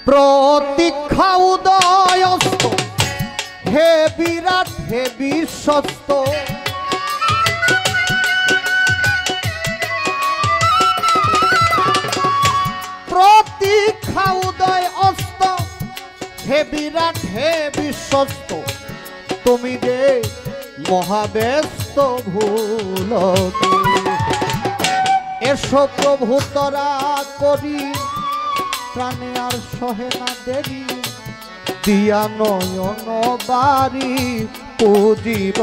প্রতীক্ষা উদয়স্ত হে বিরাট হে বিশ্বস্ত প্রতীক্ষা উদয় অস্ত হে বিরাট হে বিশ্বস্ত তুমি যে মহাব্যস্ত ভুল এসো প্রভু তরা করি প্রাণে আর সহে না দেরি দিয়া নয়ন বাড়ি পুজিব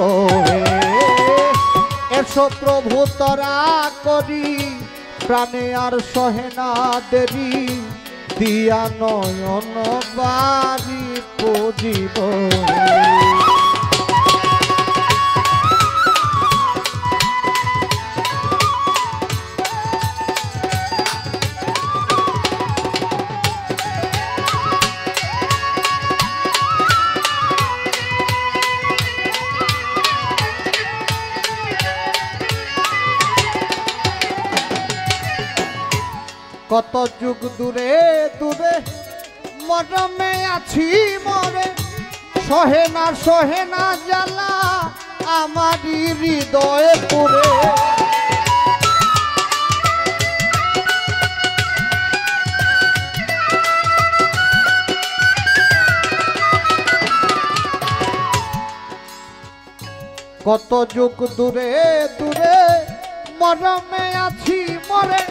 এসো প্রভু তরা করি প্রাণে আর সহে না দেরি দিয়া নয়ন বাড়ি পুজিব কত যুগ দূরে দূরে মরমে আছি মরে সহে না জ্বালা আমারই হৃদয়ে পুরে কত যুগ দূরে দূরে মরমে আছি মরে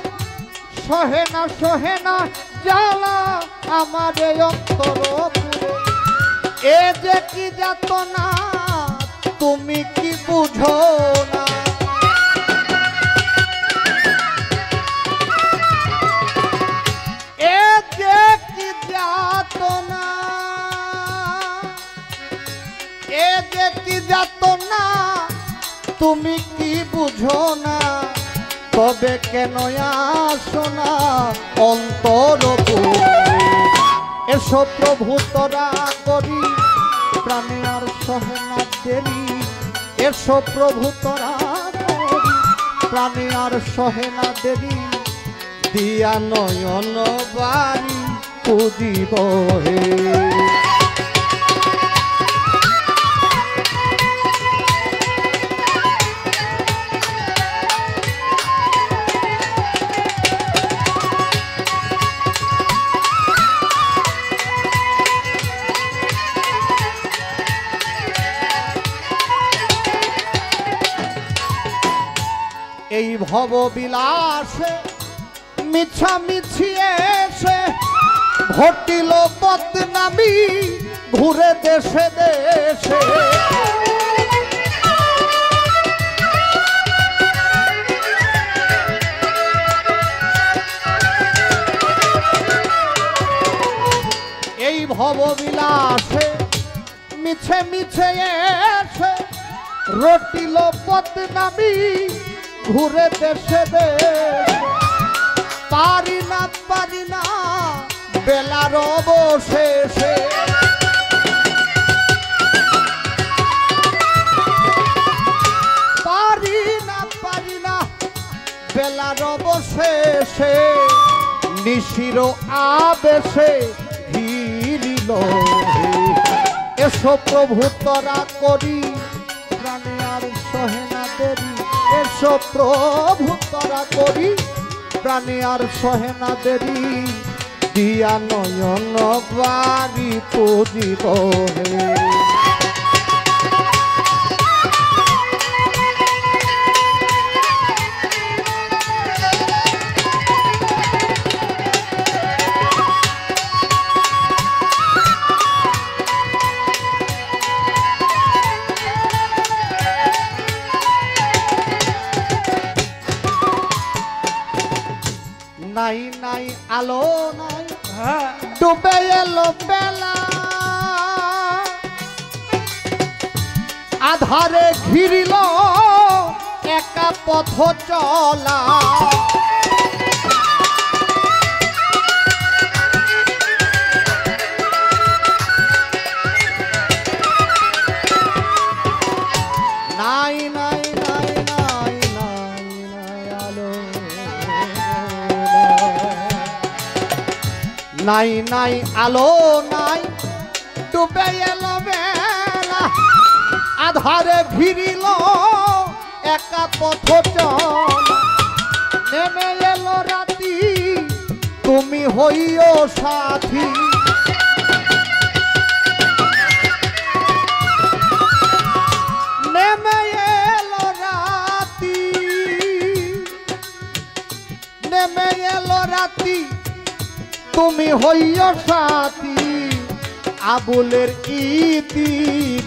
সহে না জ্বালা আমার অন্তর পুরে এ যে কি যাতনা তুমি কি বুঝো না এ যে কি যাতনা এ যে কি যাতনা তুমি কি বুঝো না তবে কেন আসো না অন্তর এসো প্রভু তরা করি প্রাণে আর সহে না দেরি এসো প্রভু তরা করি প্রাণে আর সহে না দেরি দিয়া নয়ন বাড়ি পুজিব হে এই ভব বিলাসে মিছামিছি এসে ঘটিল বদনামি ঘুরে দেশে দেশে এই ভব বিলাসে মিছে মিছে এসে রটিল বদনামি ঘুরে দেশে পারি না বেলার অবশেষে পারি না বেলার অবশেষে নিশির আবেশে ঘিরিল এসো প্রভু তরা করি প্রাণে আর সহে না দেরি এসো প্রভু তরা করি প্রাণে আর সহে না দেরি দিয়া নয়ন বাড়ি পুজিব হে নাই নাই আলো নাই ডুবে এলো বেলা আধারে ঘিরিল একা পথ চলা নাই নাই নাই নাই নাই নাই আলো নাই নাই আলো নাই ডুবে এলো বেলা আধারে ভিড়িল একা পথ চলা নেমে এলো রাতি তুমি হইও সাথী নেমে এলো রাতি নেমে এলো রাতি তুমি হইও সাথী আবুলের ইতি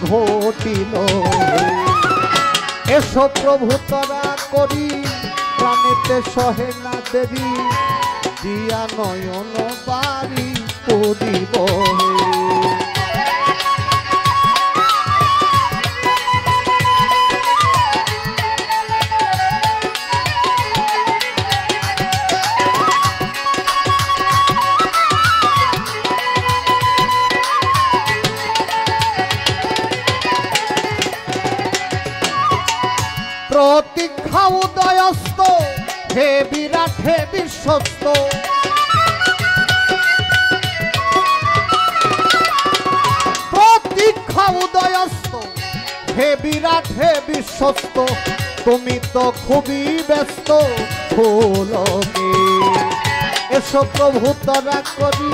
ঘটিল এসো প্রভু তরা করি প্রাণেতে সহে না দেরি দিয়া নয়ন বাড়ি পড়িব প্রতীক্ষা উদয়স্ত হে বিরাট হে বিশ্বস্ত প্রতীক্ষা উদয়স্ত হে বিরাট হে বিশ্বস্ত তুমি তো খুবই ব্যস্ত ফুলকে এসো প্রভু তরা করি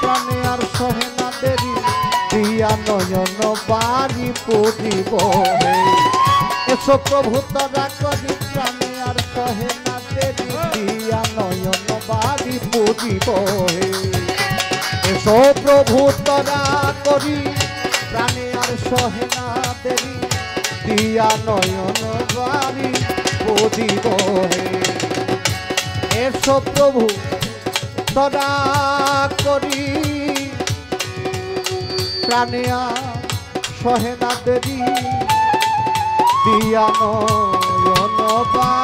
প্রাণে আর সহে না দেরি দিয়া নয়ন বাড়ি পড়িব এসো প্রভু তরা করি প্রাণে আর সহে না দেরি দিয়া নয়ন বাড়ি পড়িব এসো প্রভু তরা করি প্রাণে আর সহে না দেরি দিয়া নয়ন বাড়ি পড়িব এসো প্রভু তরা করি প্রাণে আর সহে না দেরি দিয়া নয়ন বাড়ি